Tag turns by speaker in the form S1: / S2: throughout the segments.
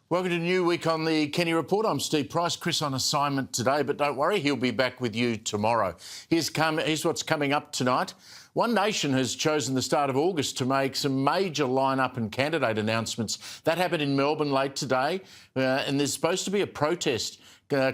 S1: Welcome to New Week on the Kenny Report. I'm Steve Price. Chris on assignment today, but don't worry, he'll be back with you tomorrow. Here's what's coming up tonight. One Nation has chosen the start of August to make some major line-up and candidate announcements. That happened in Melbourne late today, and there's supposed to be a protest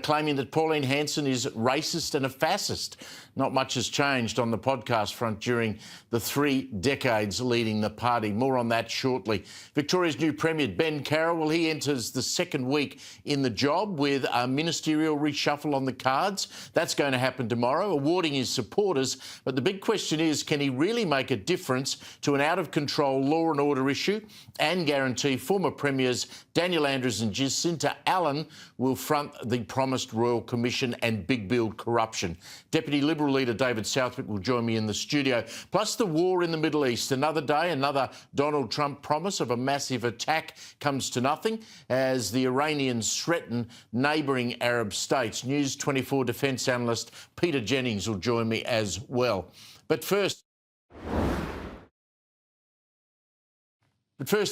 S1: claiming that Pauline Hanson is racist and a fascist. Not much has changed on the podcast front during the 3 decades leading the party. More on that shortly. Victoria's new Premier, Ben Carroll, well, he enters the second week in the job with a ministerial reshuffle on the cards. That's going to happen tomorrow, awarding his supporters. But the big question is, can he really make a difference to an out-of-control law and order issue and guarantee former Premiers Daniel Andrews and Jacinta Allen will front the promised Royal Commission and big build corruption? Deputy Liberal leader David Southwick will join me in the studio. Plus the war in the Middle East. Another day, another Donald Trump promise of a massive attack comes to nothing as the Iranians threaten neighbouring Arab states. News24 defence analyst Peter Jennings will join me as well. But first,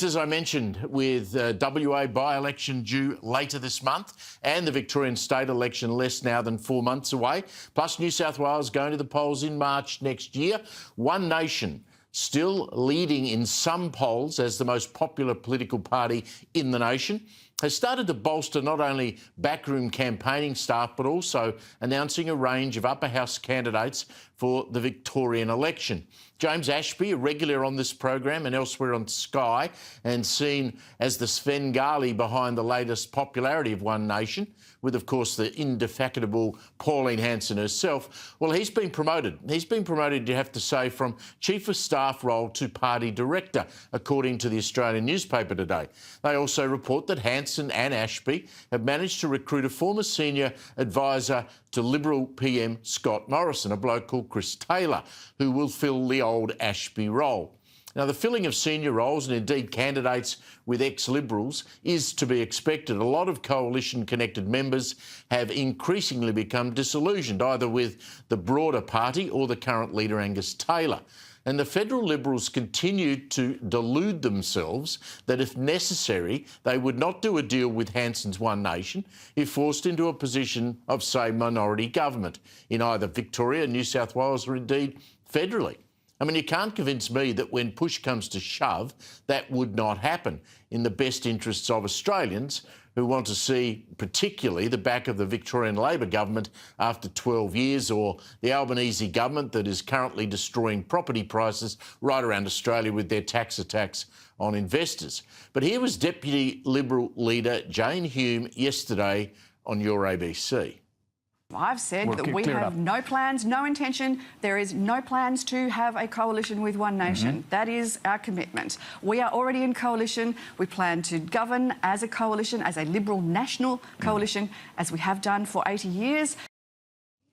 S1: as I mentioned, with WA by-election due later this month and the Victorian state election less now than 4 months away, plus New South Wales going to the polls in March next year, One Nation still leading in some polls as the most popular political party in the nation, has started to bolster not only backroom campaigning staff but also announcing a range of upper house candidates for the Victorian election. James Ashby, a regular on this program and elsewhere on Sky, and seen as the Svengali behind the latest popularity of One Nation, with, of course, the indefatigable Pauline Hanson herself. Well, he's been promoted. He's been promoted, you have to say, from Chief of Staff role to Party Director, according to the Australian newspaper today. They also report that Hanson and Ashby have managed to recruit a former senior advisor to Liberal PM Scott Morrison, a bloke called Chris Taylor, who will fill the old Ashby role. Now, the filling of senior roles and indeed candidates with ex-Liberals is to be expected. A lot of coalition-connected members have increasingly become disillusioned, either with the broader party or the current leader, Angus Taylor. And the federal Liberals continue to delude themselves that if necessary, they would not do a deal with Hanson's One Nation if forced into a position of, say, minority government in either Victoria, New South Wales or indeed federally. I mean, you can't convince me that when push comes to shove, that would not happen in the best interests of Australians who want to see particularly the back of the Victorian Labor government after 12 years, or the Albanese government that is currently destroying property prices right around Australia with their tax attacks on investors. But here was Deputy Liberal leader Jane Hume yesterday on your ABC.
S2: I've said that we have no plans, no intention. There is no plans to have a coalition with One Nation. That is our commitment. We are already in coalition. We plan to govern as a coalition, as a Liberal national coalition, as we have done for 80 years.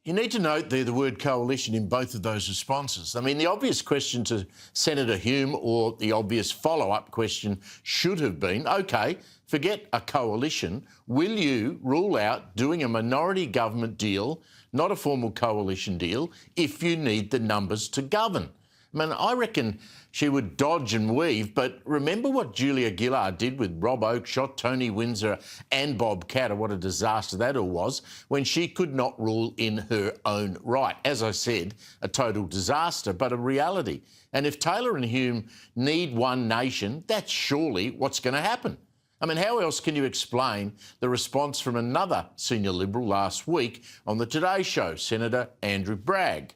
S1: You need to note there the word coalition in both of those responses. I mean, the obvious question to Senator Hume, or the obvious follow-up question, should have been, OK, forget a coalition. Will you rule out doing a minority government deal, not a formal coalition deal, if you need the numbers to govern? I mean, I reckon she would dodge and weave, but remember what Julia Gillard did with Rob Oakeshott, Tony Windsor and Bob Catter, what a disaster that all was, when she could not rule in her own right. As I said, a total disaster, but a reality. And if Taylor and Hume need One Nation, that's surely what's going to happen. I mean, how else can you explain the response from another senior Liberal last week on the Today Show, Senator Andrew Bragg?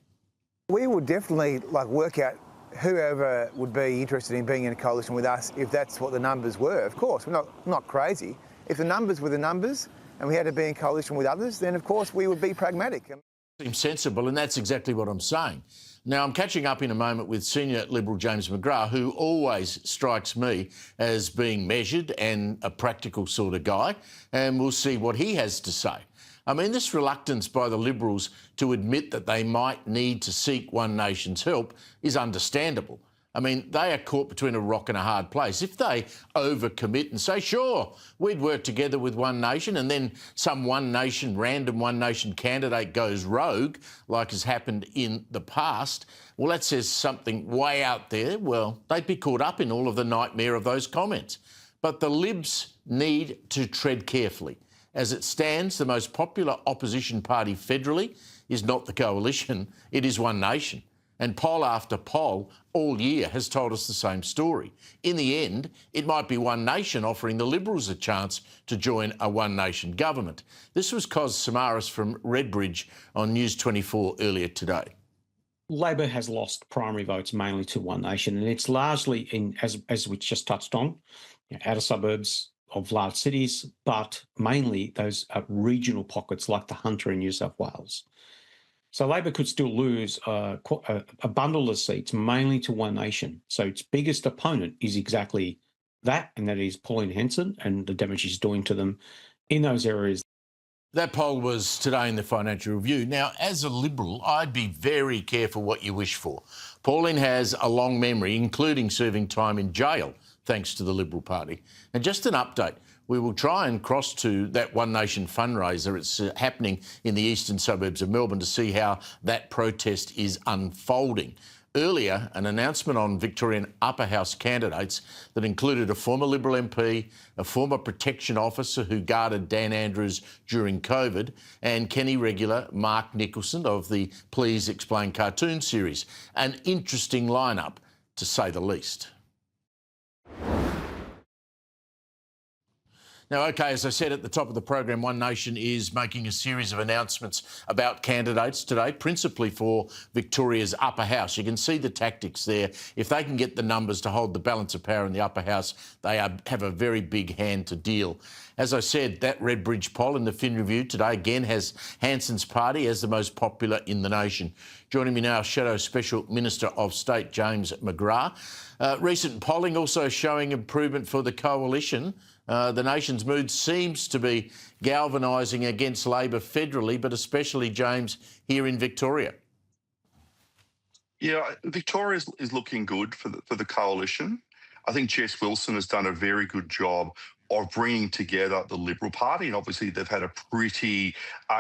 S3: We would definitely work out whoever would be interested in being in a coalition with us if that's what the numbers were. Of course, we're not crazy. If the numbers were the numbers and we had to be in coalition with others, then of course we would be pragmatic.
S1: Seems sensible, and that's exactly what I'm saying. Now, I'm catching up in a moment with senior Liberal James McGrath, who always strikes me as being measured and a practical sort of guy, and we'll see what he has to say. I mean, this reluctance by the Liberals to admit that they might need to seek One Nation's help is understandable. I mean, they are caught between a rock and a hard place. If they overcommit and say, sure, we'd work together with One Nation, and then some random One Nation candidate goes rogue, like has happened in the past, well, that says something way out there. Well, they'd be caught up in all of the nightmare of those comments. But the Libs need to tread carefully. As it stands, the most popular opposition party federally is not the Coalition, it is One Nation. And poll after poll all year has told us the same story. In the end, it might be One Nation offering the Liberals a chance to join a One Nation government. This was Cos Samaras from Redbridge on News24 earlier today.
S4: Labor has lost primary votes mainly to One Nation, and it's largely in, as we just touched on, outer suburbs of large cities, but mainly those regional pockets like the Hunter in New South Wales. So Labor could still lose a bundle of seats, mainly to One Nation. So its biggest opponent is exactly that, and that is Pauline Hanson and the damage she's doing to them in those areas.
S1: That poll was today in the Financial Review. Now, as a Liberal, I'd be very careful what you wish for. Pauline has a long memory, including serving time in jail, thanks to the Liberal Party. And just an update, we will try and cross to that One Nation fundraiser. It's happening in the eastern suburbs of Melbourne to see how that protest is unfolding. Earlier, an announcement on Victorian upper house candidates that included a former Liberal MP, a former protection officer who guarded Dan Andrews during COVID, and Kenny regular Mark Nicholson of the Please Explain cartoon series. An interesting lineup, to say the least. Now, OK, as I said at the top of the program, One Nation is making a series of announcements about candidates today, principally for Victoria's upper house. You can see the tactics there. If they can get the numbers to hold the balance of power in the upper house, they have a very big hand to deal. As I said, that Redbridge poll in the Fin Review today again has Hanson's party as the most popular in the nation. Joining me now, Shadow Special Minister of State James McGrath. Recent polling also showing improvement for the Coalition. The nation's mood seems to be galvanising against Labor federally, but especially, James, here in Victoria.
S5: Yeah, Victoria is looking good for the Coalition. I think Jess Wilson has done a very good job of bringing together the Liberal Party, and obviously they've had a pretty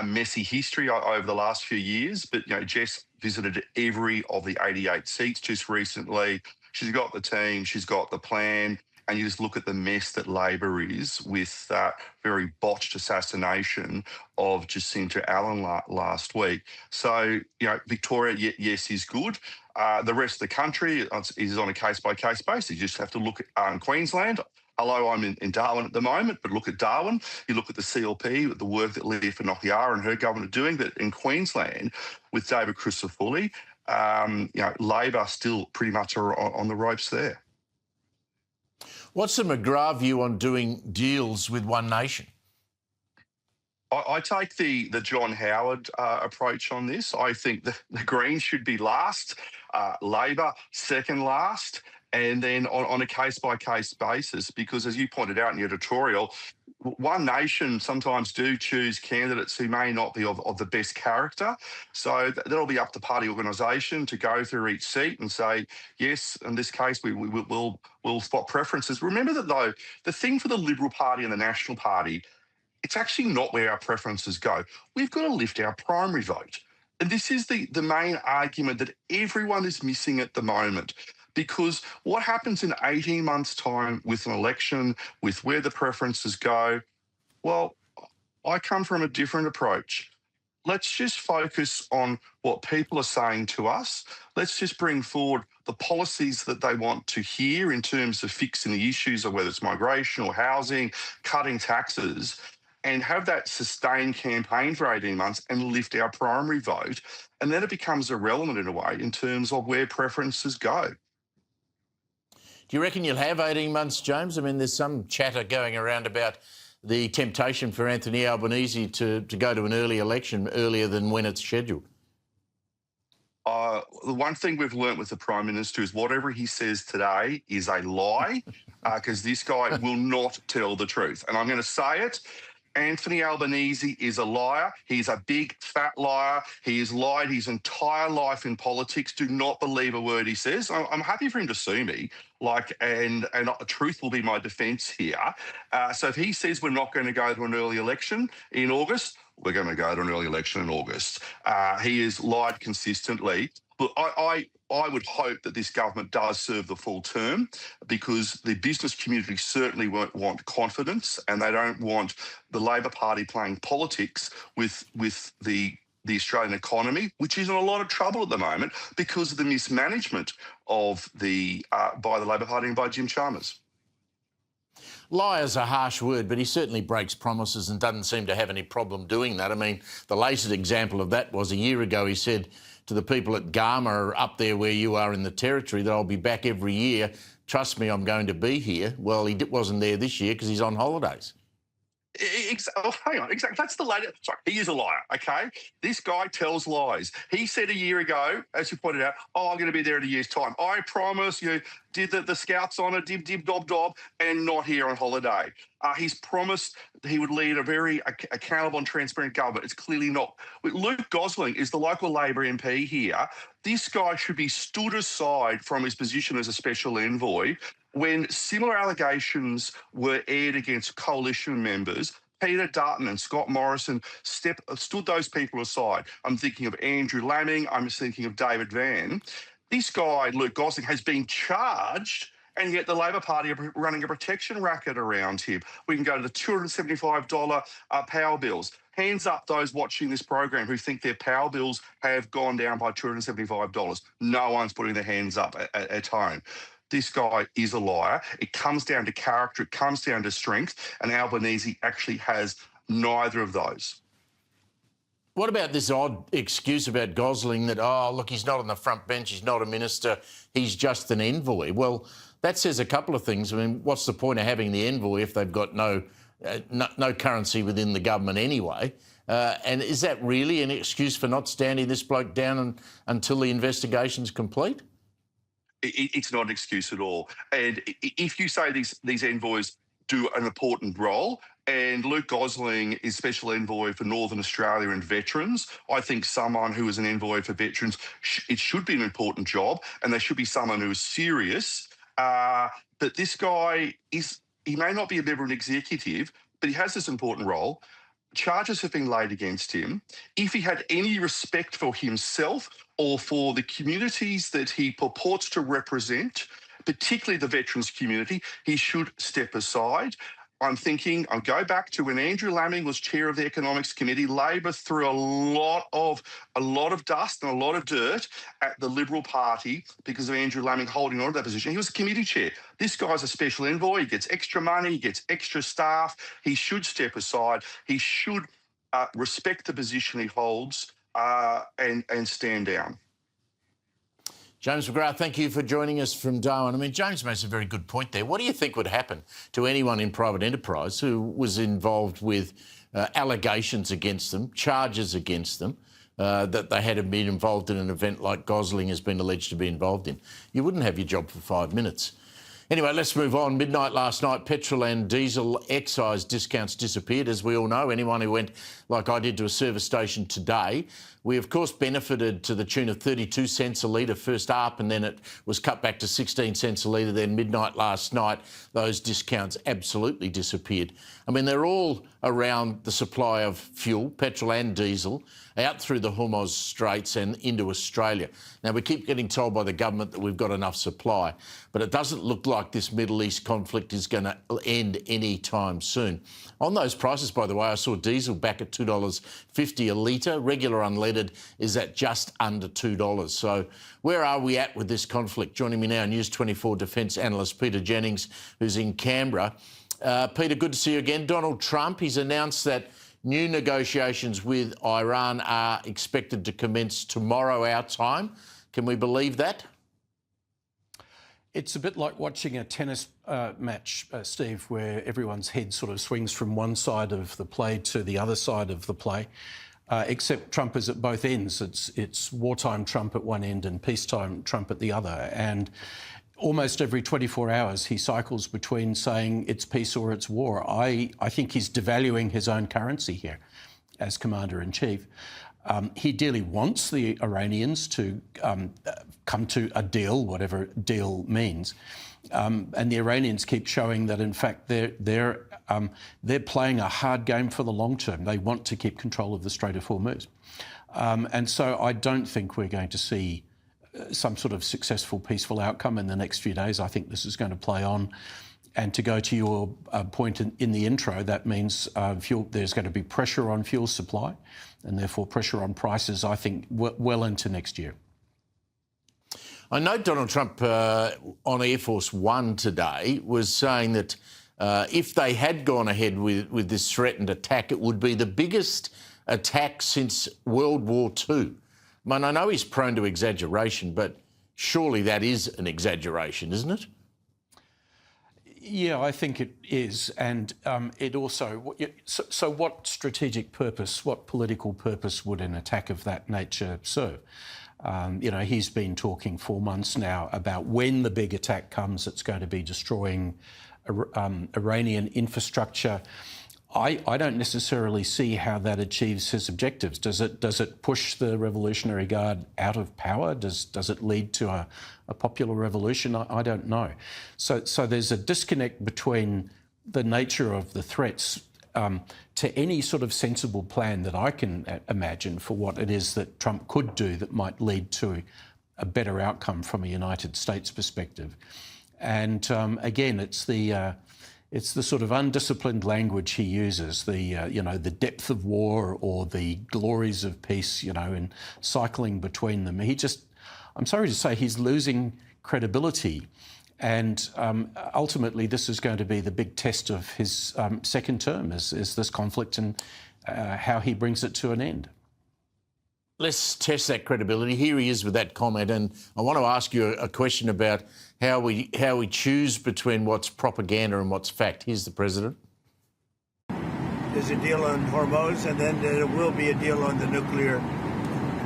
S5: messy history over the last few years. But Jess visited every of the 88 seats just recently. She's got the team, she's got the plan. And you just look at the mess that Labor is with that very botched assassination of Jacinta Allen last week. So, Victoria, yes, is good. The rest of the country is on a case-by-case basis. You just have to look at Queensland. Hello, I'm in Darwin at the moment, but look at Darwin. You look at the CLP, the work that Leah Finocchiara and her government are doing. But in Queensland, with David Crisafulli, Labor still pretty much are on the ropes there.
S1: What's the McGrath view on doing deals with One Nation?
S5: I take the John Howard approach on this. I think the Greens should be last, Labor second last, and then on a case-by-case basis, because as you pointed out in your editorial, One Nation sometimes do choose candidates who may not be of the best character. So that'll be up to party organisation to go through each seat and say, yes, in this case, we'll spot preferences. Remember that, though, the thing for the Liberal Party and the National Party, it's actually not where our preferences go. We've got to lift our primary vote. And this is the main argument that everyone is missing at the moment. Because what happens in 18 months' time with an election, with where the preferences go, well, I come from a different approach. Let's just focus on what people are saying to us. Let's just bring forward the policies that they want to hear in terms of fixing the issues of whether it's migration or housing, cutting taxes, and have that sustained campaign for 18 months and lift our primary vote. And then it becomes irrelevant in a way in terms of where preferences go.
S1: Do you reckon you'll have 18 months, James? I mean, there's some chatter going around about the temptation for Anthony Albanese to go to an early election earlier than when it's scheduled.
S5: The one thing we've learnt with the Prime Minister is whatever he says today is a lie, because this guy will not tell the truth. And I'm going to say it. Anthony Albanese is a liar. He's a big, fat liar. He has lied his entire life in politics. Do not believe a word he says. I'm happy for him to sue me, and truth will be my defence here. So if he says we're not going to go to an early election in August, we're going to go to an early election in August. He has lied consistently. Look, I would hope that this government does serve the full term, because the business community certainly won't want confidence, and they don't want the Labor Party playing politics with the Australian economy, which is in a lot of trouble at the moment because of the mismanagement of by the Labor Party and by Jim Chalmers.
S1: Liar's a harsh word, but he certainly breaks promises and doesn't seem to have any problem doing that. I mean, the latest example of that was a year ago. He said to the people at Garma, up there where you are in the Territory, that I'll be back every year. Trust me, I'm going to be here. Well, he wasn't there this year because he's on holidays.
S5: Hang on, exactly. That's the latest. Sorry, he is a liar, okay? This guy tells lies. He said a year ago, as you pointed out, I'm going to be there in a year's time. I promise you, did the scouts on it, dib, dob, dob, and not here on holiday. He's promised he would lead a very accountable and transparent government. It's clearly not. Luke Gosling is the local Labor MP here. This guy should be stood aside from his position as a special envoy. When similar allegations were aired against coalition members, Peter Dutton and Scott Morrison stood those people aside. I'm thinking of Andrew Laming. I'm thinking of David Van. This guy, Luke Gosling, has been charged, and yet the Labor Party are running a protection racket around him. We can go to the $275 power bills. Hands up those watching this program who think their power bills have gone down by $275. No one's putting their hands up at home. This guy is a liar. It comes down to character. It comes down to strength. And Albanese actually has neither of those.
S1: What about this odd excuse about Gosling that, oh, look, he's not on the front bench, he's not a minister, he's just an envoy? Well, that says a couple of things. I mean, what's the point of having the envoy if they've got no currency within the government anyway? And is that really an excuse for not standing this bloke down until the investigation's complete?
S5: It's not an excuse at all. And if you say these envoys do an important role, and Luke Gosling is special envoy for Northern Australia and veterans, I think someone who is an envoy for veterans, it should be an important job, and they should be someone who is serious. But this guy he may not be a member of an executive, but he has this important role. Charges have been laid against him. If he had any respect for himself or for the communities that he purports to represent, particularly the veterans community, he should step aside. I'll go back to when Andrew Laming was chair of the Economics Committee. Labor threw a lot of dust and a lot of dirt at the Liberal Party because of Andrew Laming holding on to that position. He was a committee chair. This guy's a special envoy. He gets extra money. He gets extra staff. He should step aside. He should respect the position he holds and stand down.
S1: James McGrath, thank you for joining us from Darwin. I mean, James makes a very good point there. What do you think would happen to anyone in private enterprise who was involved with allegations against them, charges against them, that they had been involved in an event like Gosling has been alleged to be involved in? You wouldn't have your job for 5 minutes. Anyway, let's move on. Midnight last night, petrol and diesel excise discounts disappeared, as we all know. Anyone who went, like I did, to a service station today, we, of course, benefited to the tune of 32 cents a litre first up, and then it was cut back to 16 cents a litre. Then midnight last night, those discounts absolutely disappeared. I mean, they're all around the supply of fuel, petrol and diesel, out through the Hormuz Straits and into Australia. Now, we keep getting told by the government that we've got enough supply, but it doesn't look like this Middle East conflict is going to end any time soon. On those prices, by the way, I saw diesel back at $2.50 a litre. Regular unleaded is at just under $2. So where are we at with this conflict? Joining me now, News24 defence analyst Peter Jennings, who's in Canberra. Peter, good to see you again. Donald Trump, he's announced that new negotiations with Iran are expected to commence tomorrow our time. Can we believe that?
S4: It's a bit like watching a tennis match, Steve, where everyone's head sort of swings from one side of the play to the other side of the play, except Trump is at both ends. It's wartime Trump at one end and peacetime Trump at the other. And almost every 24 hours, he cycles between saying it's peace or it's war. I think he's devaluing his own currency here as Commander-in-Chief. He dearly wants the Iranians to come to a deal, whatever deal means. And the Iranians keep showing that, in fact, they're playing a hard game for the long term. They want to keep control of the Strait of Hormuz. And so I don't think we're going to see some sort of successful, peaceful outcome in the next few days. I think this is going to play on. And to go to your point in the intro, that means there's going to be pressure on fuel supply and therefore pressure on prices, I think, well into next year.
S1: I know Donald Trump on Air Force One today was saying that if they had gone ahead with this threatened attack, it would be the biggest attack since World War II. I mean, I know he's prone to exaggeration, but surely that is an exaggeration, isn't it?
S4: Yeah, I think it is. And it also... So what strategic purpose, what political purpose would an attack of that nature serve? He's been talking for months now about when the big attack comes, it's going to be destroying Iranian infrastructure. I don't necessarily see how that achieves his objectives. Does it push the Revolutionary Guard out of power? Does it lead to a popular revolution? I don't know. So there's a disconnect between the nature of the threats to any sort of sensible plan that I can imagine for what it is that Trump could do that might lead to a better outcome from a United States perspective. And again, it's the sort of undisciplined language he uses, the depth of war or the glories of peace, and cycling between them. I'm sorry to say, he's losing credibility. And ultimately, this is going to be the big test of his second term, is this conflict and how he brings it to an end.
S1: Let's test that credibility. Here he is with that comment, and I want to ask you a question about how we choose between what's propaganda and what's fact. Here's the president.
S6: There's a deal on Hormuz, and then there will be a deal on the nuclear,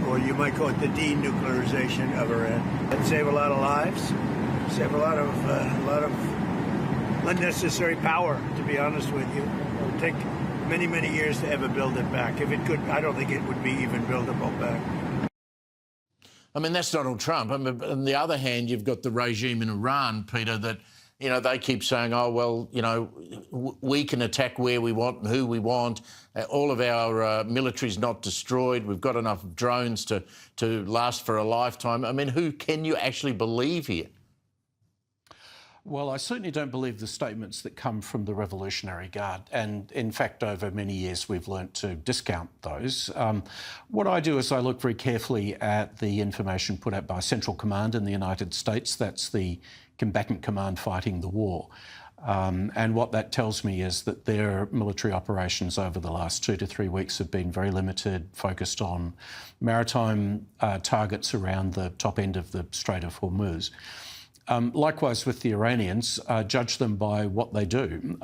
S6: or you might call it the denuclearization of Iran. That'd save a lot of lives, save a lot of unnecessary power. To be honest with you, it would take many, many years to ever build it back. If it could, I don't think it would be even buildable back.
S1: I mean, that's Donald Trump. I mean, on the other hand, you've got the regime in Iran, Peter, that, they keep saying, oh, well, we can attack where we want and who we want. All of our military's not destroyed. We've got enough drones to last for a lifetime. I mean, who can you actually believe here?
S4: Well, I certainly don't believe the statements that come from the Revolutionary Guard. And in fact, over many years, we've learnt to discount those. What I do is I look very carefully at the information put out by Central Command in the United States. That's the combatant command fighting the war. And what that tells me is that their military operations over the last 2 to 3 weeks have been very limited, focused on maritime targets around the top end of the Strait of Hormuz. Likewise with the Iranians, judge them by what they do.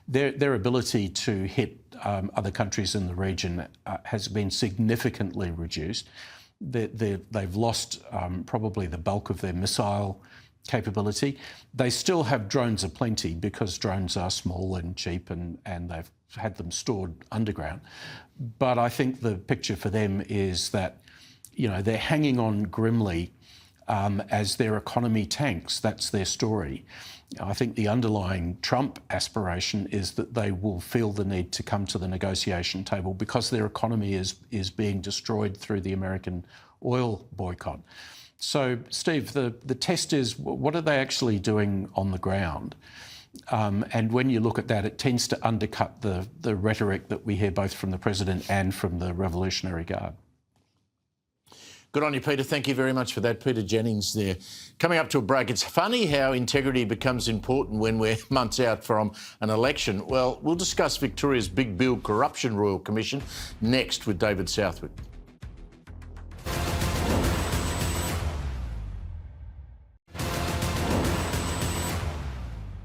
S4: Their ability to hit other countries in the region has been significantly reduced. They've lost probably the bulk of their missile capability. They still have drones aplenty because drones are small and cheap and they've had them stored underground. But I think the picture for them is that, they're hanging on grimly as their economy tanks. That's their story. I think the underlying Trump aspiration is that they will feel the need to come to the negotiation table because their economy is being destroyed through the American oil boycott. So, Steve, the test is, what are they actually doing on the ground? And when you look at that, it tends to undercut the rhetoric that we hear both from the president and from the Revolutionary Guard.
S1: Good on you, Peter. Thank you very much for that. Peter Jennings there. Coming up to a break, it's funny how integrity becomes important when we're months out from an election. Well, we'll discuss Victoria's Big Bill Corruption Royal Commission next with David Southwick.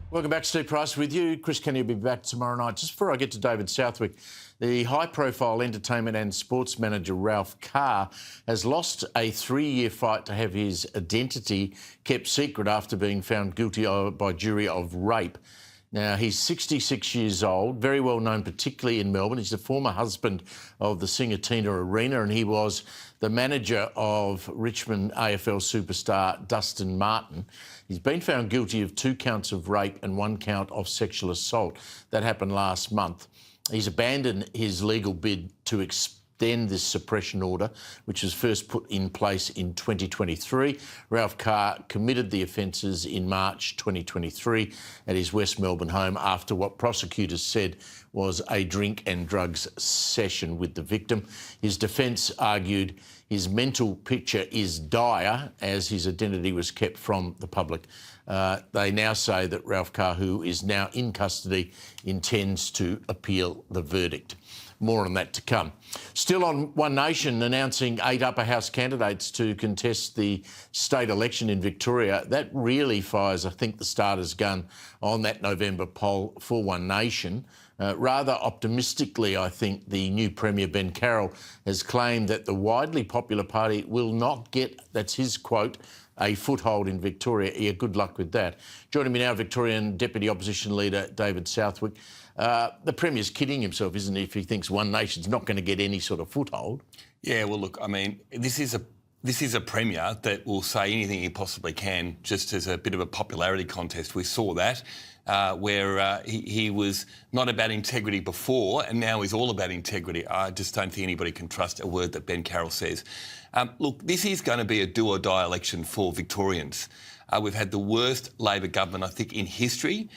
S1: Welcome back. Steve Price with you. Chris Kenny will be back tomorrow night. Just before I get to David Southwick, the high-profile entertainment and sports manager Ralph Carr has lost a 3-year fight to have his identity kept secret after being found guilty by jury of rape. Now, he's 66 years old, very well known, particularly in Melbourne. He's the former husband of the singer Tina Arena, and he was the manager of Richmond AFL superstar Dustin Martin. He's been found guilty of 2 counts of rape and 1 count of sexual assault. That happened last month. He's abandoned his legal bid to extend this suppression order, which was first put in place in 2023. Ralph Carr committed the offences in March 2023 at his West Melbourne home after what prosecutors said was a drink and drugs session with the victim. His defence argued his mental picture is dire as his identity was kept from the public. They now say that Ralph Carr, who is now in custody, intends to appeal the verdict. More on that to come. Still on One Nation announcing 8 upper house candidates to contest the state election in Victoria. That really fires, I think, the starter's gun on that November poll for One Nation. Rather optimistically, I think the new Premier Ben Carroll has claimed that the widely popular party will not get, that's his quote, a foothold in Victoria. Yeah, good luck with that. Joining me now, Victorian Deputy Opposition Leader David Southwick. The Premier's kidding himself, isn't he, if he thinks One Nation's not going to get any sort of foothold?
S7: Yeah, well, look, I mean, this is a Premier that will say anything he possibly can just as a bit of a popularity contest. We saw that where he was not about integrity before and now he's all about integrity. I just don't think anybody can trust a word that Ben Carroll says. Look, this is going to be a do-or-die election for Victorians. We've had the worst Labor government, I think, in history.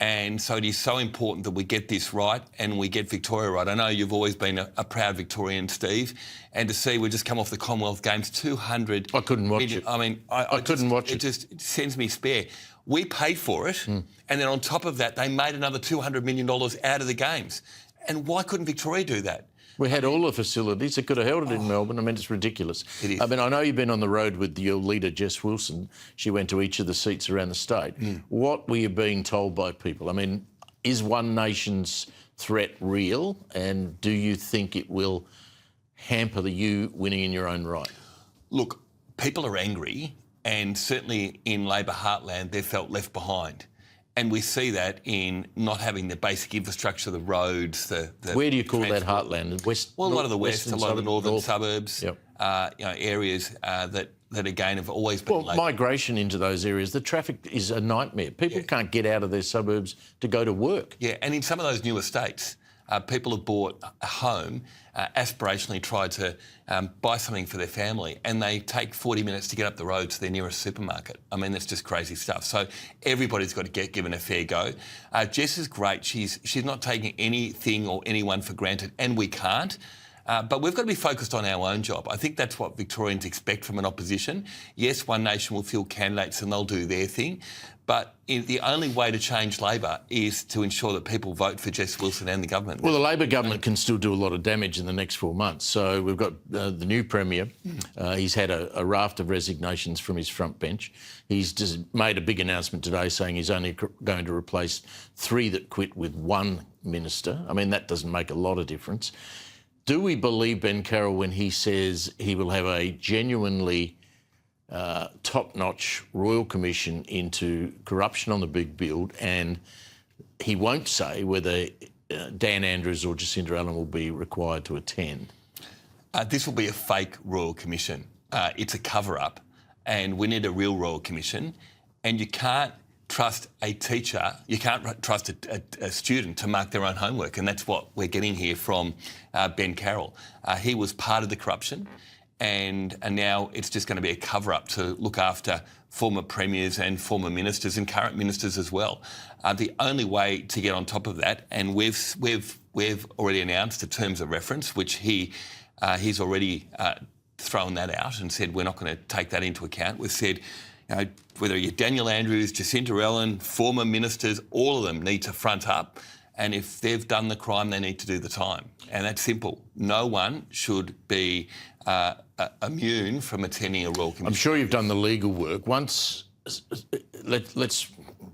S7: And so it is so important that we get this right and we get Victoria right. I know you've always been a proud Victorian, Steve, and to see we just come off the Commonwealth Games, 200...
S1: I couldn't watch it.
S7: I mean, I couldn't watch it. It just sends me spare. We paid for it, and then on top of that, they made another $200 million out of the Games. And why couldn't Victoria do that?
S1: We had all the facilities. They could have held it in Melbourne. I mean, it's ridiculous.
S7: It is.
S1: I mean, I know you've been on the road with your leader, Jess Wilson. She went to each of the seats around the state. What were you being told by people? I mean, is One Nation's threat real? And do you think it will hamper you winning in your own right?
S7: Look, people are angry, and certainly in Labor heartland, they felt left behind. And we see that in not having the basic infrastructure, the roads, the
S1: Where do you call
S7: transport.
S1: that heartland? West?
S7: Well, a lot of the west, a lot of the northern suburbs,
S1: Yep.
S7: Areas that again have always been.
S1: Well, migration into those areas, the traffic is a nightmare. People can't get out of their suburbs to go to work.
S7: Yeah, and in some of those newer states, people have bought a home, aspirationally tried to buy something for their family, and they take 40 minutes to get up the road to their nearest supermarket. I mean, that's just crazy stuff. So everybody's got to get given a fair go. Jess is great. She's not taking anything or anyone for granted, and we can't. But we've got to be focused on our own job. I think that's what Victorians expect from an opposition. Yes, One Nation will field candidates and they'll do their thing. But the only way to change Labor is to ensure that people vote for Jess Wilson and the government.
S1: Well, the Labor government can still do a lot of damage in the next 4 months. So we've got the new Premier. He's had a raft of resignations from his front bench. He's just made a big announcement today saying he's only going to replace 3 that quit with 1 minister. I mean, that doesn't make a lot of difference. Do we believe Ben Carroll when he says he will have a genuinely top-notch Royal Commission into corruption on the big build, and he won't say whether Dan Andrews or Jacinda Allen will be required to attend?
S7: This will be a fake Royal Commission. It's a cover-up, and we need a real Royal Commission. And you can't trust a teacher, you can't trust a student to mark their own homework, and that's what we're getting here from Ben Carroll. He was part of the corruption. And now it's just going to be a cover-up to look after former premiers and former ministers and current ministers as well. The only way to get on top of that, and we've already announced the terms of reference, which he's already thrown that out and said we're not going to take that into account. We've said, whether you're Daniel Andrews, Jacinda Allen, former ministers, all of them need to front up. And if they've done the crime, they need to do the time. And that's simple. No one should be immune from attending a Royal Commission.
S1: I'm sure you've done the legal work. Once, let's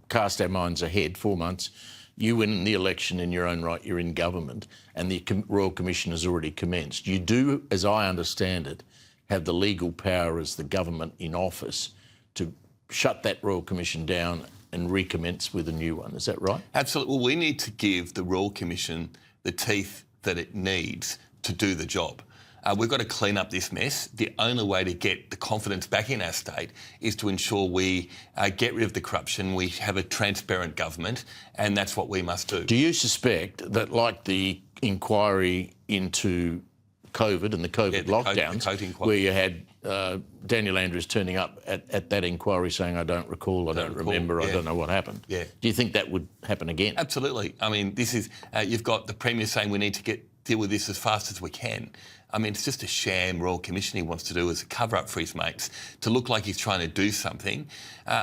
S1: cast our minds ahead, 4 months. You win the election in your own right, you're in government, and the Royal Commission has already commenced. You do, as I understand it, have the legal power as the government in office to shut that Royal Commission down and recommence with a new one. Is that right?
S7: Absolutely. Well, we need to give the Royal Commission the teeth that it needs to do the job. We've got to clean up this mess. The only way to get the confidence back in our state is to ensure we get rid of the corruption, we have a transparent government, and that's what we must do.
S1: Do you suspect that, like the inquiry into COVID and the COVID lockdowns, where you had Daniel Andrews turning up at that inquiry saying, I don't recall, I don't remember, I don't know what happened.
S7: Yeah.
S1: Do you think that would happen again?
S7: Absolutely. I mean, this is, you've got the Premier saying we need to deal with this as fast as we can. I mean, it's just a sham Royal Commission he wants to do as a cover-up for his mates, to look like he's trying to do something.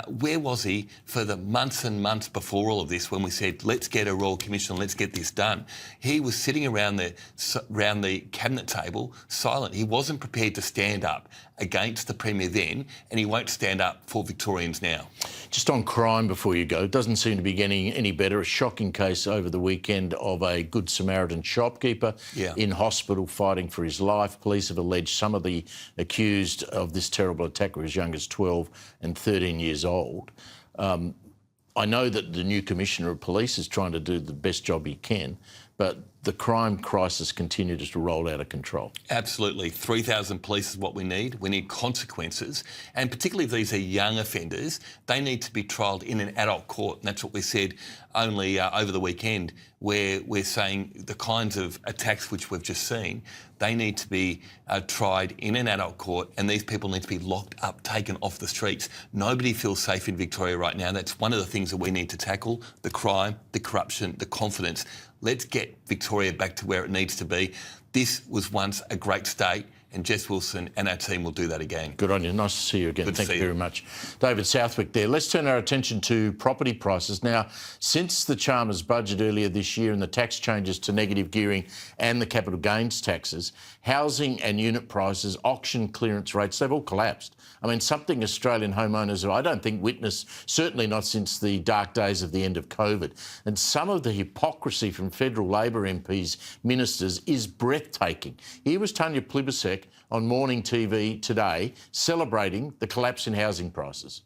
S7: Where was he for the months and months before all of this when we said, let's get a Royal Commission, let's get this done? He was sitting around the cabinet table silent. He wasn't prepared to stand up against the Premier then, and he won't stand up for Victorians now.
S1: Just on crime before you go, it doesn't seem to be getting any better. A shocking case over the weekend of a Good Samaritan shopkeeper in hospital fighting for his life. Police have alleged some of the accused of this terrible attack were as young as 12 and 13 years old. I know that the new Commissioner of Police is trying to do the best job he can, but the crime crisis continues to roll out of control.
S7: Absolutely. 3,000 police is what we need. We need consequences. And particularly if these are young offenders, they need to be trialled in an adult court. And that's what we said only over the weekend, where we're saying the kinds of attacks which we've just seen, they need to be tried in an adult court, and these people need to be locked up, taken off the streets. Nobody feels safe in Victoria right now. That's one of the things that we need to tackle: the crime, the corruption, the confidence. Let's get Victoria back to where it needs to be. This was once a great state, and Jess Wilson and our team will do that again.
S1: Good on you. Nice to see you again.
S7: Good
S1: Thank you very much. David Southwick there. Let's turn our attention to property prices. Now, since the Chalmers budget earlier this year and the tax changes to negative gearing and the capital gains taxes, housing and unit prices, auction clearance rates, they've all collapsed. I mean, something Australian homeowners have, I don't think, witnessed, certainly not since the dark days of the end of COVID. And some of the hypocrisy from federal Labor MPs, ministers, is breathtaking. Here was Tanya Plibersek on Morning TV today celebrating the collapse in housing prices.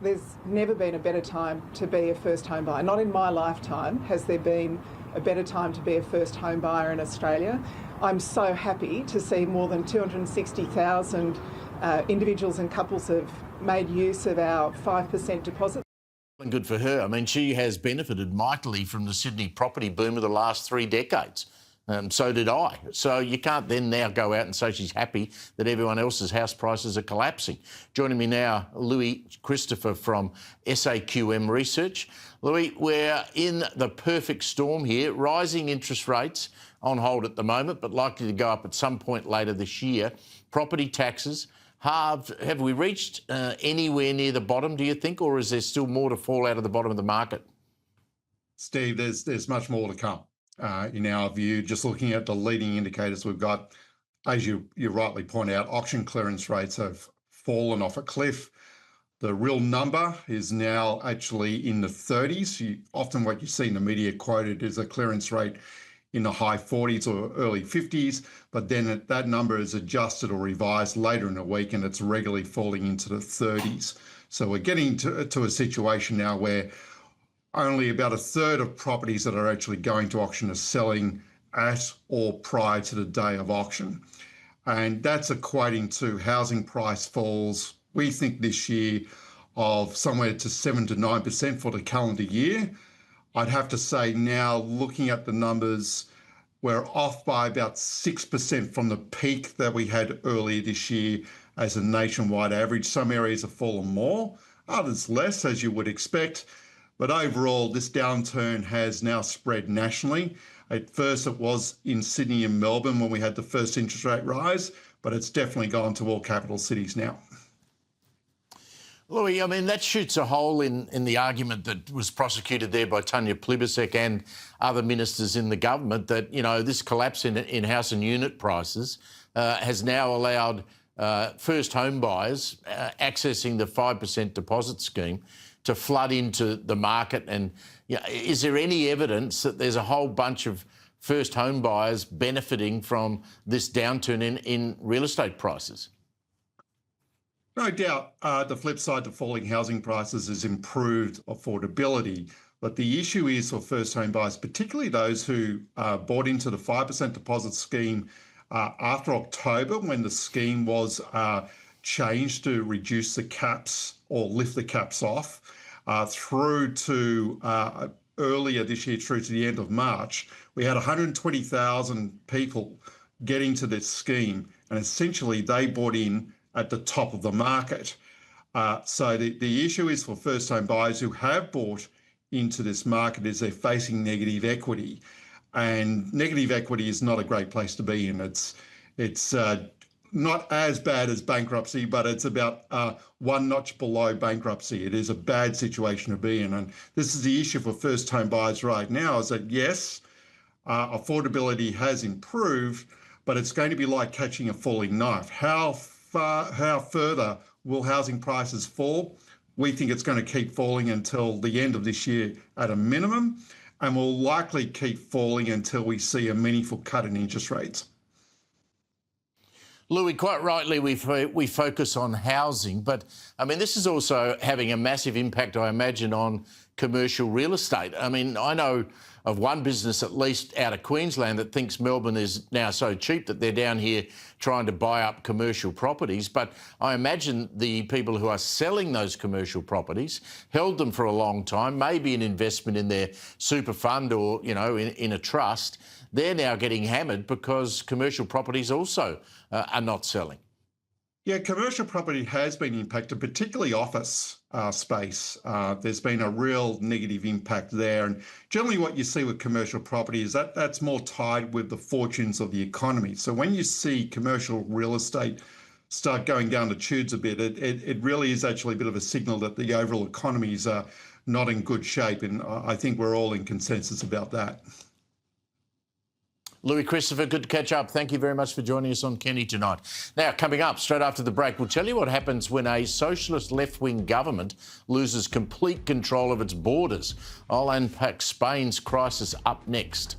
S8: There's never been a better time to be a first home buyer. Not in my lifetime has there been a better time to be a first home buyer in Australia. I'm so happy to see more than 260,000 individuals and couples have made use of our 5% deposit.
S1: Good for her. I mean, she has benefited mightily from the Sydney property boom of the last 3 decades. So did I. So you can't then now go out and say she's happy that everyone else's house prices are collapsing. Joining me now, Louis Christopher from SAQM Research. Louis, we're in the perfect storm here. Rising interest rates on hold at the moment, but likely to go up at some point later this year. Property taxes halved. Have we reached anywhere near the bottom, do you think, or is there still more to fall out of the bottom of the market?
S9: Steve, there's much more to come. In our view, just looking at the leading indicators we've got, as you rightly point out, auction clearance rates have fallen off a cliff. The real number is now actually in the 30s. Often what you see in the media quoted is a clearance rate in the high 40s or early 50s, but then that number is adjusted or revised later in the week and it's regularly falling into the 30s. So we're getting to a situation now where only about a third of properties that are actually going to auction are selling at or prior to the day of auction. And that's equating to housing price falls, we think this year, of somewhere to 7 to 9% for the calendar year. I'd have to say now, looking at the numbers, we're off by about 6% from the peak that we had earlier this year as a nationwide average. Some areas have fallen more, others less, as you would expect. But overall, this downturn has now spread nationally. At first, it was in Sydney and Melbourne when we had the first interest rate rise, but it's definitely gone to all capital cities now.
S1: Louis, I mean, that shoots a hole in the argument that was prosecuted there by Tanya Plibersek and other ministers in the government that, you know, this collapse in house and unit prices has now allowed first home buyers accessing the 5% deposit scheme to flood into the market. And you know, is there any evidence that there's a whole bunch of first home buyers benefiting from this downturn in real estate prices?
S9: No doubt the flip side to falling housing prices is improved affordability. But the issue is for first home buyers, particularly those who bought into the 5% deposit scheme after October, when the scheme was changed to reduce the caps or lift the caps off, through to earlier this year, through to the end of March, we had 120,000 people get into this scheme, and essentially they bought in at the top of the market. So the issue is for first-home buyers who have bought into this market is they're facing negative equity, and negative equity is not a great place to be in. It's not as bad as bankruptcy, but it's about one notch below bankruptcy. It is a bad situation to be in, and this is the issue for first-home buyers right now. Is that yes, affordability has improved, but it's going to be like catching a falling knife. How further will housing prices fall? We think it's going to keep falling until the end of this year at a minimum, and will likely keep falling until we see a meaningful cut in interest rates.
S1: Louis, quite rightly, we focus on housing, but I mean, this is also having a massive impact, I imagine, on commercial real estate. I mean, I know of one business, at least out of Queensland, that thinks Melbourne is now so cheap that they're down here trying to buy up commercial properties. But I imagine the people who are selling those commercial properties held them for a long time, maybe an investment in their super fund or, you know, in a trust. They're now getting hammered because commercial properties also are not selling.
S9: Yeah, commercial property has been impacted, particularly office space. There's been a real negative impact there. And generally what you see with commercial property is that that's more tied with the fortunes of the economy. So when you see commercial real estate start going down the tubes a bit, it really is actually a bit of a signal that the overall economy is not in good shape. And I think we're all in consensus about that.
S1: Louis Christopher, good to catch up. Thank you very much for joining us on Kenny tonight. Now, coming up straight after the break, we'll tell you what happens when a socialist left-wing government loses complete control of its borders. I'll unpack Spain's crisis up next.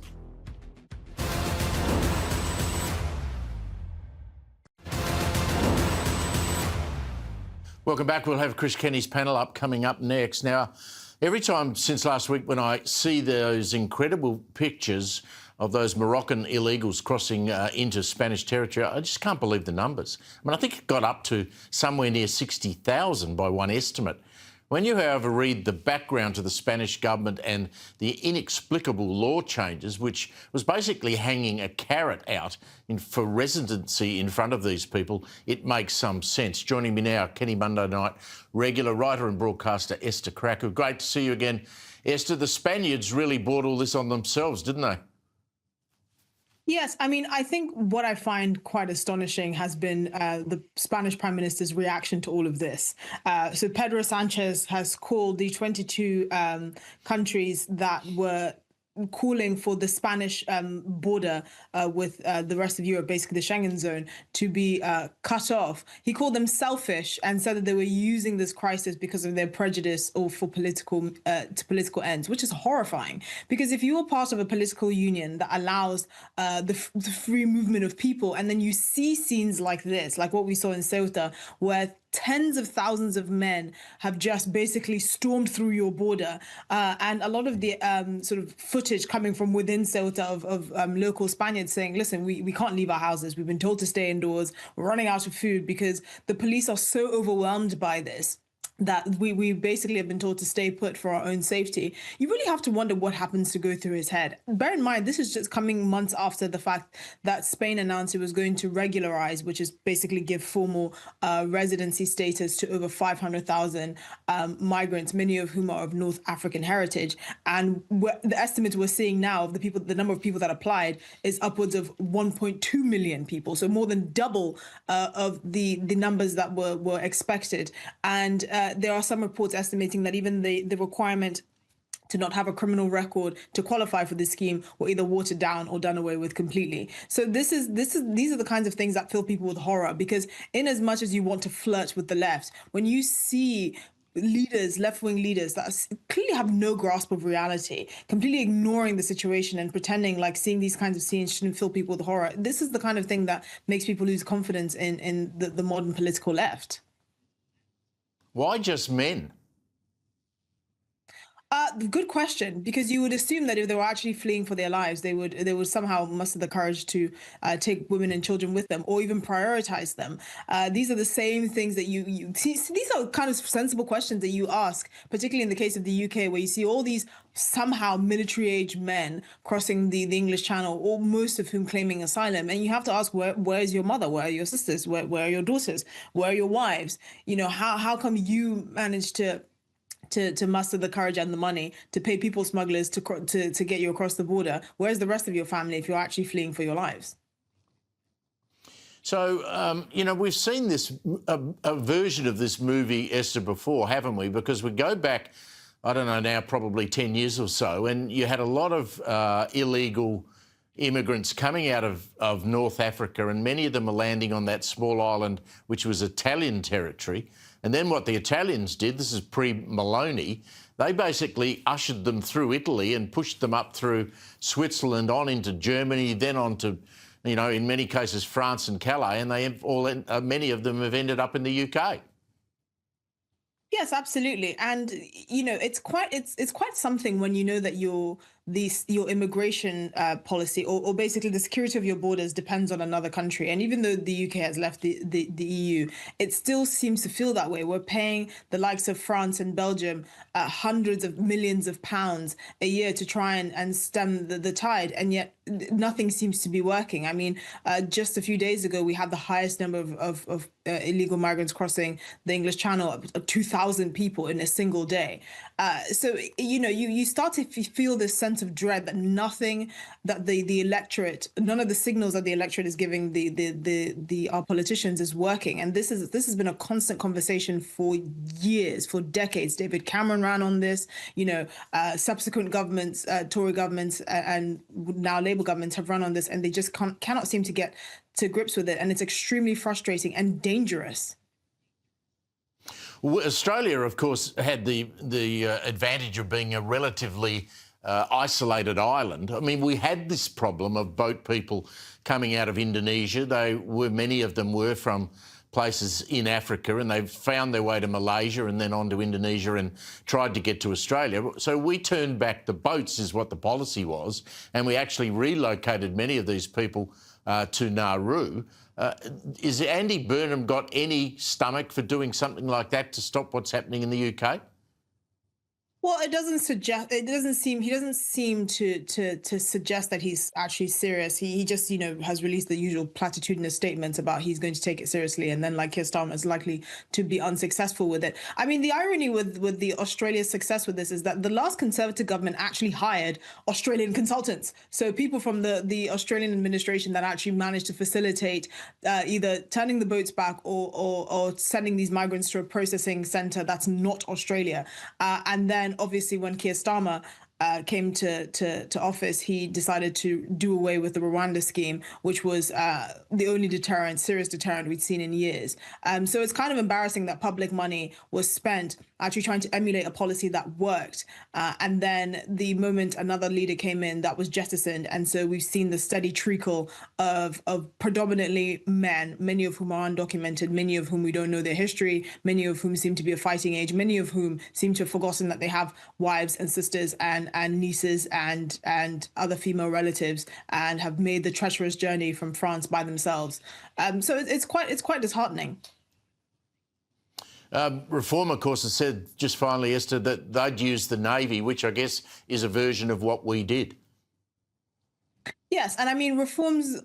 S1: Welcome back. We'll have Chris Kenny's panel coming up next. Now, every time since last week when I see those incredible pictures of those Moroccan illegals crossing into Spanish territory, I just can't believe the numbers. I mean, I think it got up to somewhere near 60,000 by one estimate. When you, however, read the background to the Spanish government and the inexplicable law changes, which was basically hanging a carrot out for residency in front of these people, it makes some sense. Joining me now, Kenny Monday Night regular writer and broadcaster Esther Cracker. Great to see you again. Esther, the Spaniards really brought all this on themselves, didn't they?
S10: Yes, I mean, I think what I find quite astonishing has been the Spanish Prime Minister's reaction to all of this. So Pedro Sanchez has called the 22 countries that were calling for the Spanish border with the rest of Europe, basically the Schengen zone, to be cut off. He called them selfish and said that they were using this crisis because of their prejudice or for political ends, which is horrifying. Because if you are part of a political union that allows the free movement of people, and then you see scenes like this, like what we saw in Ceuta, where tens of thousands of men have just basically stormed through your border. And a lot of the sort of footage coming from within Ceuta of local Spaniards saying, listen, we can't leave our houses. We've been told to stay indoors. We're running out of food because the police are so overwhelmed by this that we basically have been told to stay put for our own safety. You really have to wonder what happens to go through his head. Bear in mind, this is just coming months after the fact that Spain announced it was going to regularize, which is basically give formal residency status to over 500,000 migrants, many of whom are of North African heritage. And the estimates we're seeing now of the number of people that applied is upwards of 1.2 million people. So more than double of the numbers that were expected. And there are some reports estimating that even the requirement to not have a criminal record to qualify for this scheme were either watered down or done away with completely. So these are the kinds of things that fill people with horror, because in as much as you want to flirt with the left, when you see leaders, left-wing leaders that clearly have no grasp of reality, completely ignoring the situation and pretending like seeing these kinds of scenes shouldn't fill people with horror, this is the kind of thing that makes people lose confidence in the modern political left.
S1: Why just men?
S10: Good question, because you would assume that if they were actually fleeing for their lives, they would somehow muster the courage to take women and children with them, or even prioritize them. These are the same things that you see. These are kind of sensible questions that you ask, particularly in the case of the UK, where you see all these somehow military-age men crossing the English Channel, or most of whom claiming asylum, and you have to ask, where is your mother? Where are your sisters? Where are your daughters? Where are your wives? You know, how come you managed to muster the courage and the money to pay people smugglers to get you across the border? Where's the rest of your family if you're actually fleeing for your lives?
S1: So, you know, we've seen this, a version of this movie, Esther, before, haven't we? Because we go back, I don't know now, probably 10 years or so, and you had a lot of illegal immigrants coming out of North Africa, and many of them are landing on that small island, which was Italian territory. And then what the Italians did, this is pre-Maloney, they basically ushered them through Italy and pushed them up through Switzerland, on into Germany, then on to, you know, in many cases, France and Calais, and they have many of them have ended up in the UK.
S10: Yes, absolutely. And you know, it's quite something when you know that your immigration policy, or basically the security of your borders, depends on another country. And even though the UK has left the EU, it still seems to feel that way. We're paying the likes of France and Belgium hundreds of millions of pounds a year to try and stem the tide, and yet nothing seems to be working. I mean, just a few days ago, we had the highest number of illegal migrants crossing the English Channel, 2,000 people in a single day. So, you know, you start to feel this sense of dread that nothing that the electorate, none of the signals that the electorate is giving our politicians is working. And this has been a constant conversation for years, for decades. David Cameron ran on this, you know, subsequent governments, Tory governments and now Labour governments have run on this, and they just cannot seem to get to grips with it. And it's extremely frustrating and dangerous.
S1: Well, Australia, of course, had the advantage of being a relatively isolated island. I mean, we had this problem of boat people coming out of Indonesia. Many of them were from places in Africa, and they found their way to Malaysia and then on to Indonesia and tried to get to Australia. So we turned back the boats, is what the policy was, and we actually relocated many of these people to Nauru. Is Andy Burnham got any stomach for doing something like that to stop what's happening in the UK?
S10: Well, he doesn't seem to suggest that he's actually serious. He just, you know, has released the usual platitudinous statements about he's going to take it seriously, and then, like Keir Starmer, is likely to be unsuccessful with it. I mean, the irony with the Australia's success with this is that the last Conservative government actually hired Australian consultants, so people from the Australian administration that actually managed to facilitate either turning the boats back or sending these migrants to a processing centre that's not Australia, and then obviously when Keir Starmer came to office, he decided to do away with the Rwanda scheme, which was the only serious deterrent we'd seen in years. So it's kind of embarrassing that public money was spent actually trying to emulate a policy that worked. And then the moment another leader came in, that was jettisoned. And so we've seen the steady trickle of predominantly men, many of whom are undocumented, many of whom we don't know their history, many of whom seem to be of fighting age, many of whom seem to have forgotten that they have wives and sisters and nieces and other female relatives, and have made the treacherous journey from France by themselves. So it's quite disheartening.
S1: Reform, of course, has said, just finally, Esther, that they'd use the Navy, which I guess is a version of what we did.
S10: Yes, and I mean, Reform's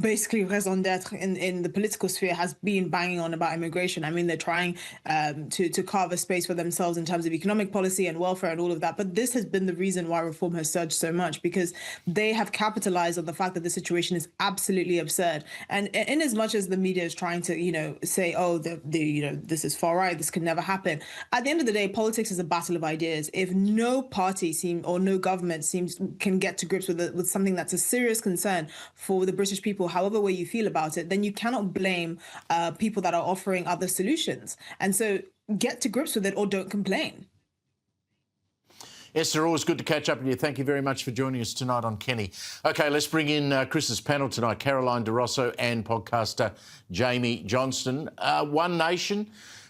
S10: basically raison d'etre in the political sphere has been banging on about immigration. I mean, they're trying to carve a space for themselves in terms of economic policy and welfare and all of that. But this has been the reason why Reform has surged so much, because they have capitalized on the fact that the situation is absolutely absurd. And in as much as the media is trying to, you know, say, oh, this is far right, this could never happen. At the end of the day, politics is a battle of ideas. If no party or no government can get to grips with something that's a serious concern for the British people, however way you feel about it, then you cannot blame people that are offering other solutions. And so get to grips with it or don't complain.
S1: Esther, always good to catch up with you. Thank you very much for joining us tonight on Kenny. OK, let's bring in Chris's panel tonight, Caroline De Rosso and podcaster Jamie Johnston. One Nation,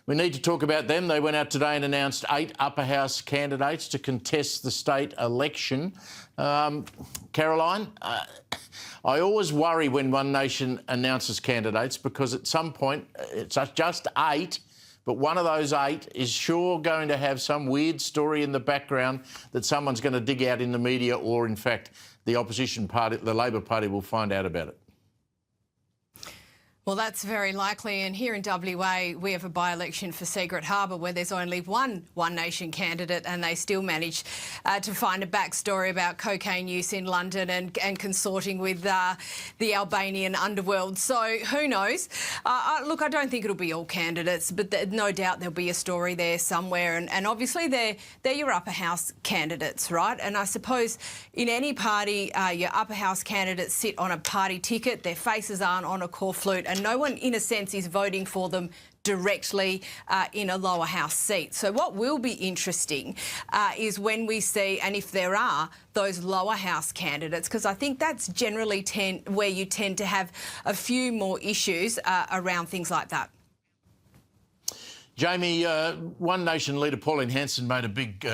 S1: We need to talk about them. They went out today and announced 8 upper house candidates to contest the state election. Caroline, I always worry when One Nation announces candidates because at some point it's just 8, but one of those 8 is sure going to have some weird story in the background that someone's going to dig out in the media, or in fact the opposition party, the Labor Party, will find out about it.
S11: Well, that's very likely. And here in WA, we have a by-election for Secret Harbour where there's only one Nation candidate, and they still manage to find a backstory about cocaine use in London and consorting with the Albanian underworld. So who knows? Look, I don't think it'll be all candidates, but no doubt there'll be a story there somewhere. And obviously they're your upper house candidates, right? And I suppose in any party, your upper house candidates sit on a party ticket. Their faces aren't on a corflute, and no one, in a sense, is voting for them directly in a lower house seat. So what will be interesting is when we see, and if there are, those lower house candidates, because I think that's generally where you tend to have a few more issues around things like that.
S1: Jamie, One Nation leader Pauline Hanson made a big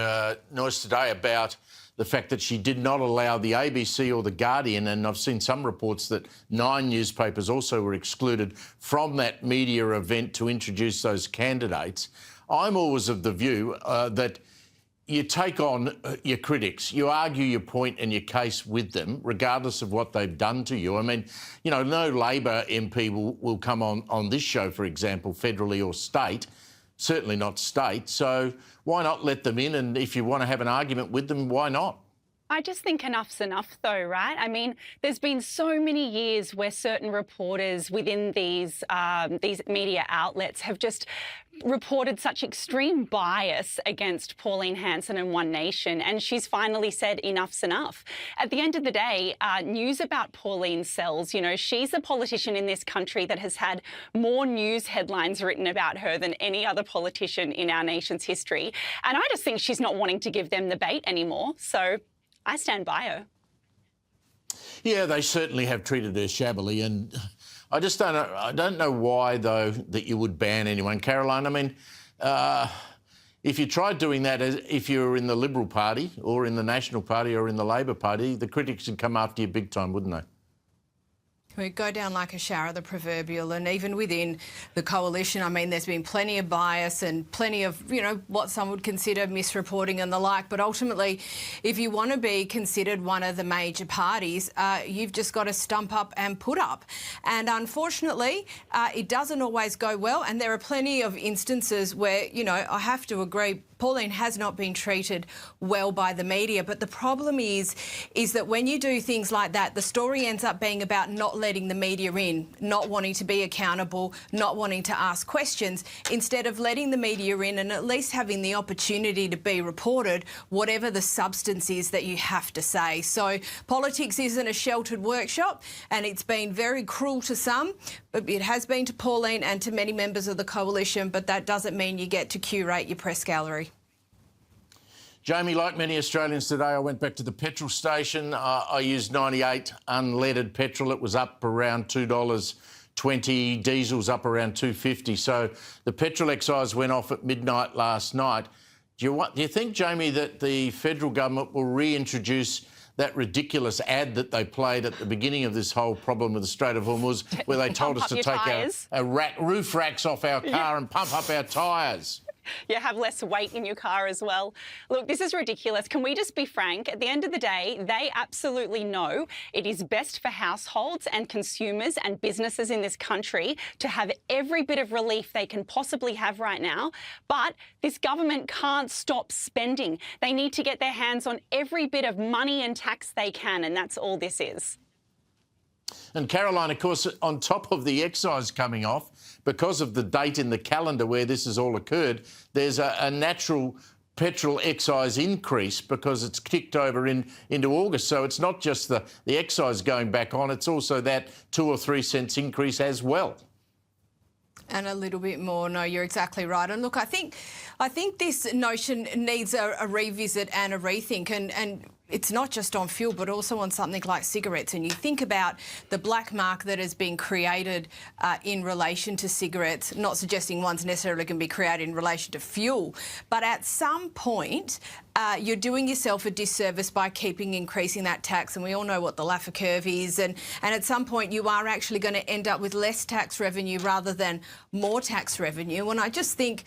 S1: noise today about the fact that she did not allow the ABC or the Guardian, and I've seen some reports that 9 newspapers also were excluded from that media event to introduce those candidates. I'm always of the view that you take on your critics, you argue your point and your case with them, regardless of what they've done to you. I mean, you know, no Labor MP will come on this show, for example, federally or state, certainly not state. So why not let them in? And if you want to have an argument with them, why not?
S12: I just think enough's enough though, right? I mean, there's been so many years where certain reporters within these media outlets have just reported such extreme bias against Pauline Hanson and One Nation, and she's finally said enough's enough. At the end of the day, news about Pauline sells. You know, she's a politician in this country that has had more news headlines written about her than any other politician in our nation's history. And I just think she's not wanting to give them the bait anymore. So I stand by her.
S1: Yeah, they certainly have treated her shabbily, and I just don't know. I don't know why, though, that you would ban anyone, Caroline. I mean, if you tried doing that, if you were in the Liberal Party or in the National Party or in the Labor Party, the critics would come after you big time, wouldn't they?
S11: We go down like a shower, the proverbial, and even within the coalition, I mean, there's been plenty of bias and plenty of, you know, what some would consider misreporting and the like. But ultimately, if you want to be considered one of the major parties, you've just got to stump up and put up. And unfortunately, it doesn't always go well. And there are plenty of instances where, you know, I have to agree, Pauline has not been treated well by the media. But the problem is that when you do things like that, the story ends up being about not letting the media in, not wanting to be accountable, not wanting to ask questions, instead of letting the media in and at least having the opportunity to be reported, whatever the substance is that you have to say. So politics isn't a sheltered workshop, and it's been very cruel to some, but it has been to Pauline and to many members of the coalition, but that doesn't mean you get to curate your press gallery.
S1: Jamie, like many Australians today, I went back to the petrol station. I used 98 unleaded petrol. It was up around $2.20. Diesel's up around $2.50. So the petrol excise went off at midnight last night. Do you think, Jamie, that the federal government will reintroduce that ridiculous ad that they played at the beginning of this whole problem with the Strait of Hormuz, where they told us to take our roof racks off our car and pump up our tyres?
S12: You have less weight in your car as well. Look, this is ridiculous. Can we just be frank? At the end of the day, they absolutely know it is best for households and consumers and businesses in this country to have every bit of relief they can possibly have right now. But this government can't stop spending. They need to get their hands on every bit of money and tax they can, and that's all this is.
S1: And Caroline, of course, on top of the excise coming off, because of the date in the calendar where this has all occurred, there's a natural petrol excise increase because it's kicked over into August. So it's not just the excise going back on, it's also that 2 or 3 cents increase as well.
S11: And a little bit more. No, you're exactly right. And look, I think this notion needs a revisit and a rethink. And it's not just on fuel, but also on something like cigarettes. And you think about the black mark that has been created in relation to cigarettes, not suggesting one's necessarily going to be created in relation to fuel, but at some point, you're doing yourself a disservice by keeping increasing that tax, and we all know what the Laffer curve is, and at some point you are actually going to end up with less tax revenue rather than more tax revenue. And I just think,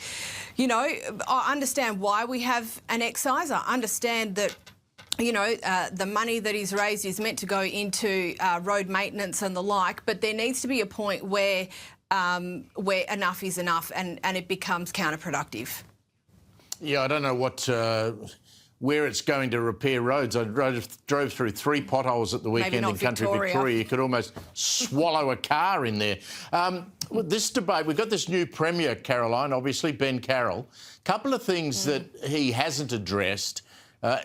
S11: you know, I understand why we have an excise. I understand that, you know, the money that is raised is meant to go into road maintenance and the like, but there needs to be a point where enough is enough and it becomes counterproductive.
S1: Yeah, I don't know where it's going to repair roads. I drove through 3 potholes at the weekend in country Victoria. You could almost swallow a car in there. This debate, we've got this new Premier, Caroline, obviously, Ben Carroll. A couple of things that he hasn't addressed.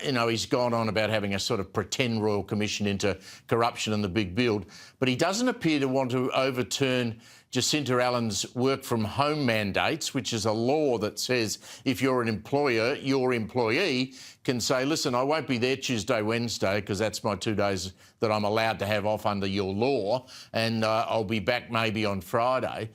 S1: You know, he's gone on about having a sort of pretend Royal Commission into corruption and the big build, but he doesn't appear to want to overturn Jacinta Allen's work from home mandates, which is a law that says if you're an employer, your employee can say, listen, I won't be there Tuesday, Wednesday, because that's my 2 days that I'm allowed to have off under your law, and I'll be back maybe on Friday.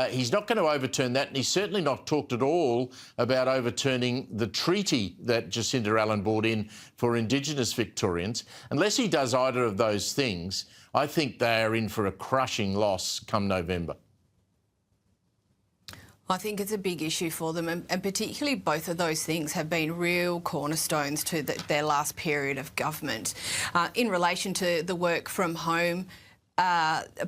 S1: He's not going to overturn that, and he's certainly not talked at all about overturning the treaty that Jacinta Allen brought in for Indigenous Victorians. Unless he does either of those things, I think they are in for a crushing loss come November.
S11: I think it's a big issue for them, and particularly both of those things have been real cornerstones to their last period of government. In relation to the work from home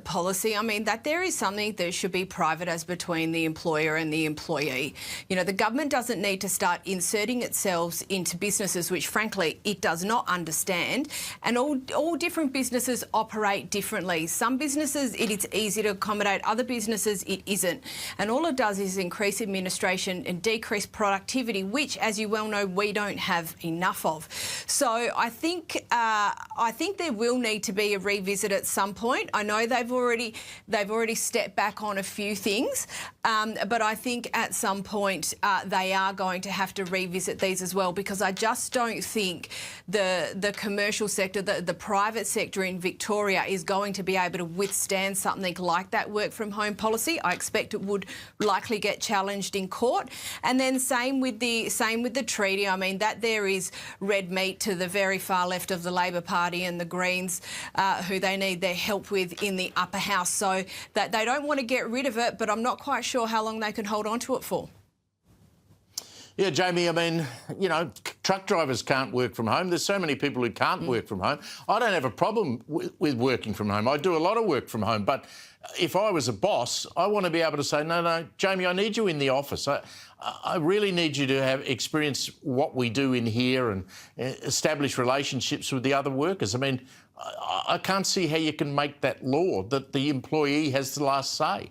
S11: policy, I mean, that there is something that should be private as between the employer and the employee. You know, the government doesn't need to start inserting itself into businesses which, frankly, it does not understand. And all different businesses operate differently. Some businesses, it is easy to accommodate. Other businesses, it isn't. And all it does is increase administration and decrease productivity, which, as you well know, we don't have enough of. So I think there will need to be a revisit at some point. I know they've already stepped back on a few things, but I think at some point they are going to have to revisit these as well, because I just don't think the commercial sector, the private sector in Victoria is going to be able to withstand something like that work from home policy. I expect it would likely get challenged in court. And then same with the treaty. I mean, that there is red meat to the very far left of the Labor Party and the Greens, who they need their help with in the upper house, so that they don't want to get rid of it, but I'm not quite sure how long they can hold on to it for.
S1: Yeah, Jamie, I mean, you know, truck drivers can't work from home. There's so many people who can't work from home. I don't have a problem with working from home. I do a lot of work from home, but if I was a boss, I want to be able to say, no, Jamie, I need you in the office. I really need you to have experience what we do in here and establish relationships with the other workers. I mean, I can't see how you can make that law that the employee has the last say.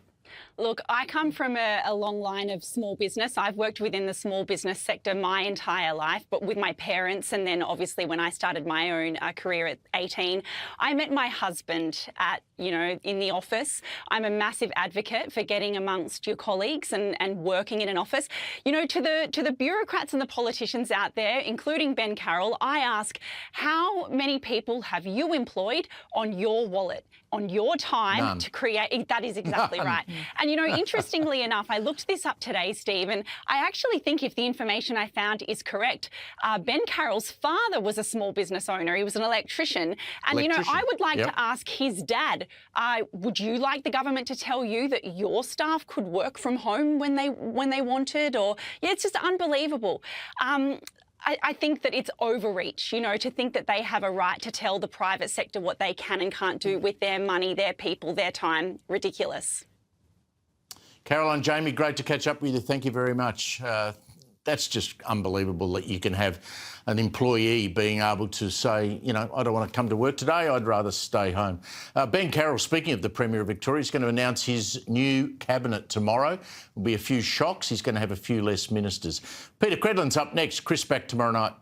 S12: Look, I come from a long line of small business. I've worked within the small business sector my entire life, but with my parents, and then obviously when I started my own career at 18, I met my husband in the office. I'm a massive advocate for getting amongst your colleagues and working in an office. You know, to the bureaucrats and the politicians out there, including Ben Carroll, I ask, how many people have you employed on your wallet, on your time?
S1: None.
S12: To create? That is exactly
S1: None.
S12: right. And, you know, interestingly enough, I looked this up today, Steve, and I actually think if the information I found is correct, Ben Carroll's father was a small business owner. He was an electrician. And, you know, I would like to ask his dad, would you like the government to tell you that your staff could work from home when they wanted? Or, yeah, it's just unbelievable. I think that it's overreach, you know, to think that they have a right to tell the private sector what they can and can't do with their money, their people, their time. Ridiculous.
S1: Caroline, Jamie, great to catch up with you. Thank you very much. That's just unbelievable that you can have an employee being able to say, you know, I don't want to come to work today, I'd rather stay home. Ben Carroll, speaking of the Premier of Victoria, is going to announce his new cabinet tomorrow. There'll be a few shocks. He's going to have a few less ministers. Peter Credlin's up next. Chris back tomorrow night.